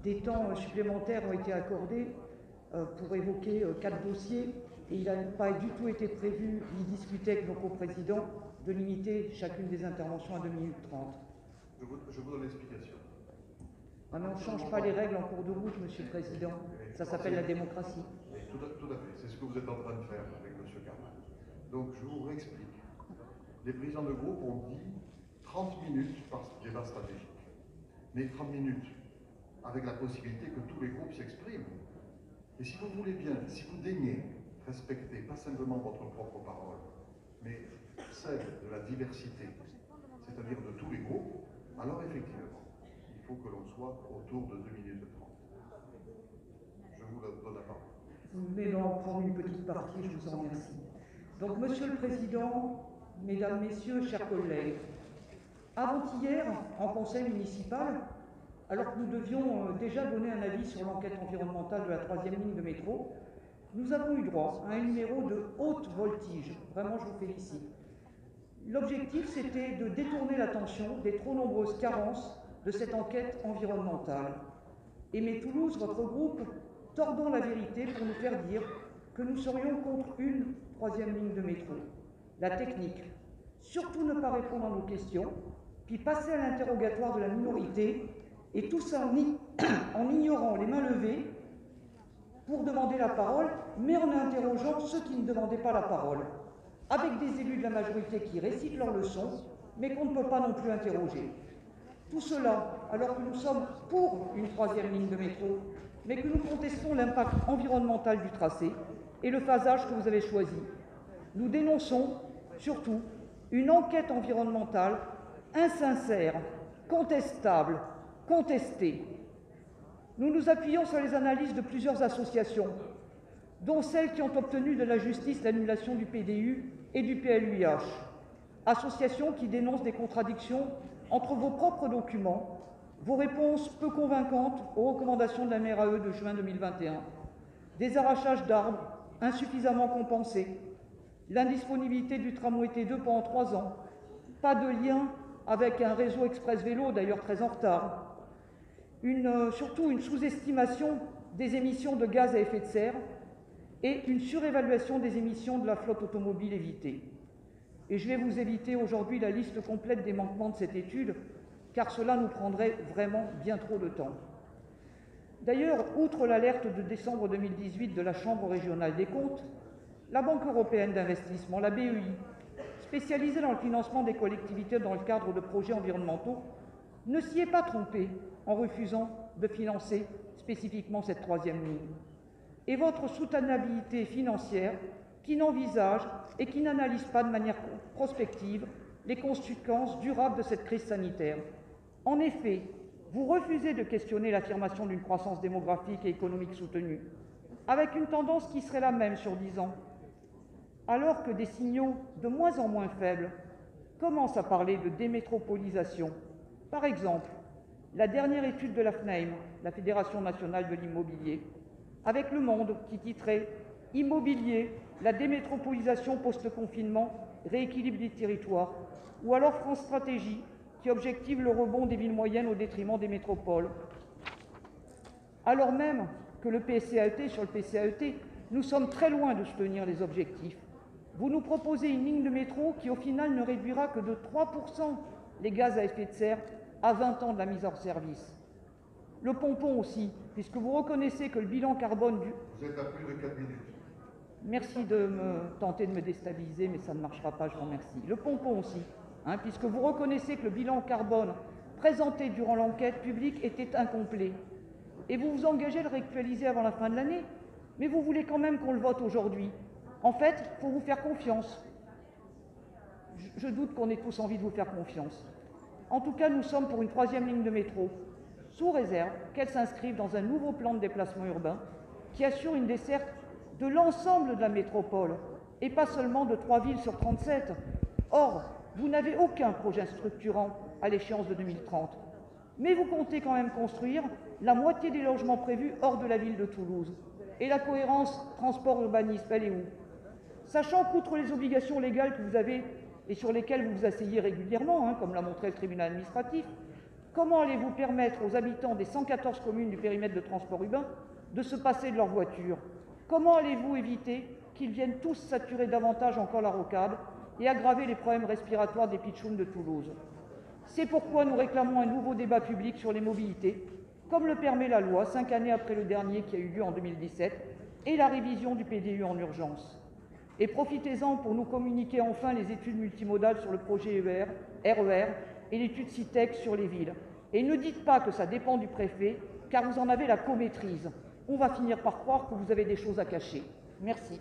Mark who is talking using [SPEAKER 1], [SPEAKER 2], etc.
[SPEAKER 1] des temps supplémentaires ont été accordés pour évoquer 4 dossiers et il n'a pas du tout été prévu ni discuté avec nos coprésidents de limiter chacune des interventions à 2 minutes 30.
[SPEAKER 2] Je vous donne l'explication.
[SPEAKER 1] Ah, mais on ne change pas les règles en cours de route, Monsieur le Président. Ça s'appelle la démocratie.
[SPEAKER 2] Tout à fait. C'est ce que vous êtes en train de faire avec M. Carman. Donc je vous réexplique. Les présidents de groupe ont dit 30 minutes par débat stratégique. Mais 30 minutes avec la possibilité que tous les groupes s'expriment. Et si vous voulez bien, si vous daignez respecter pas simplement votre propre parole, mais celle de la diversité, c'est-à-dire de tous les groupes, alors effectivement, il faut que l'on soit autour de 2 minutes 30. Je vous donne la parole.
[SPEAKER 1] Vous venez d'en prendre une petite partie, je vous en remercie. Donc, Monsieur le Président, Mesdames, Messieurs, chers collègues, avant-hier, en conseil municipal, alors que nous devions déjà donner un avis sur l'enquête environnementale de la 3e ligne de métro, nous avons eu droit à un numéro de haute voltige. Vraiment, je vous félicite. L'objectif, c'était de détourner l'attention des trop nombreuses carences de cette enquête environnementale. Aimé Toulouse, votre groupe, tordant la vérité pour nous faire dire que nous serions contre une 3e ligne de métro. La technique. Surtout ne pas répondre à nos questions, puis passer à l'interrogatoire de la minorité, et tout ça en ignorant les mains levées pour demander la parole, mais en interrogeant ceux qui ne demandaient pas la parole, avec des élus de la majorité qui récitent leurs leçons, mais qu'on ne peut pas non plus interroger. Tout cela, alors que nous sommes pour une 3e ligne de métro, mais que nous contestons l'impact environnemental du tracé et le phasage que vous avez choisi. Nous dénonçons, surtout, une enquête environnementale insincère, contestable, contestée. Nous nous appuyons sur les analyses de plusieurs associations, dont celles qui ont obtenu de la justice l'annulation du PDU et du PLUiH, associations qui dénoncent des contradictions entre vos propres documents, vos réponses peu convaincantes aux recommandations de la MRAE de juin 2021, des arrachages d'arbres insuffisamment compensés, l'indisponibilité du tramway T2 pendant 3 ans, pas de lien avec un réseau express vélo, d'ailleurs très en retard, surtout une sous-estimation des émissions de gaz à effet de serre et une surévaluation des émissions de la flotte automobile évitée. Et je vais vous éviter aujourd'hui la liste complète des manquements de cette étude, car cela nous prendrait vraiment bien trop de temps. D'ailleurs, outre l'alerte de décembre 2018 de la Chambre régionale des comptes, la Banque européenne d'investissement, la BEI, spécialisée dans le financement des collectivités dans le cadre de projets environnementaux, ne s'y est pas trompée en refusant de financer spécifiquement cette 3e ligne. Et votre soutenabilité financière qui n'envisage et qui n'analyse pas de manière prospective les conséquences durables de cette crise sanitaire. En effet, vous refusez de questionner l'affirmation d'une croissance démographique et économique soutenue, avec une tendance qui serait la même sur 10 ans, alors que des signaux de moins en moins faibles commencent à parler de démétropolisation. Par exemple, la dernière étude de la FNAIM, la Fédération nationale de l'immobilier, avec Le Monde qui titrait « Immobilier, la démétropolisation post-confinement, rééquilibre des territoires », ou alors France Stratégie qui objective le rebond des villes moyennes au détriment des métropoles. Alors même que le PCAET, sur le PCAET, nous sommes très loin de soutenir les objectifs. Vous nous proposez une ligne de métro qui, au final, ne réduira que de 3% les gaz à effet de serre à 20 ans de la mise en service. Le pompon aussi, puisque vous reconnaissez que le bilan carbone du...
[SPEAKER 2] Vous êtes à plus de 4 minutes.
[SPEAKER 1] Merci de tenter de me déstabiliser, mais ça ne marchera pas, je vous remercie. Le pompon aussi, puisque vous reconnaissez que le bilan carbone présenté durant l'enquête publique était incomplet. Et vous vous engagez à le réactualiser avant la fin de l'année, mais vous voulez quand même qu'on le vote aujourd'hui. En fait, il faut vous faire confiance. Je doute qu'on ait tous envie de vous faire confiance. En tout cas, nous sommes pour une 3e ligne de métro, sous réserve qu'elle s'inscrive dans un nouveau plan de déplacement urbain qui assure une desserte de l'ensemble de la métropole, et pas seulement de 3 villes sur 37. Or, vous n'avez aucun projet structurant à l'échéance de 2030. Mais vous comptez quand même construire la moitié des logements prévus hors de la ville de Toulouse. Et la cohérence transport-urbanisme, elle est où? Sachant qu'outre les obligations légales que vous avez et sur lesquelles vous vous asseyez régulièrement, comme l'a montré le tribunal administratif, Comment allez-vous permettre aux habitants des 114 communes du périmètre de transport urbain de se passer de leur voiture? Comment allez-vous éviter qu'ils viennent tous saturer davantage encore la rocade et aggraver les problèmes respiratoires des pitchouns de Toulouse? C'est pourquoi nous réclamons un nouveau débat public sur les mobilités, comme le permet la loi, 5 années après le dernier qui a eu lieu en 2017, et la révision du PDU en urgence. Et profitez-en pour nous communiquer enfin les études multimodales sur le projet RER et l'étude CITEC sur les villes. Et ne dites pas que ça dépend du préfet, car vous en avez la co-maîtrise. On va finir par croire que vous avez des choses à cacher. Merci.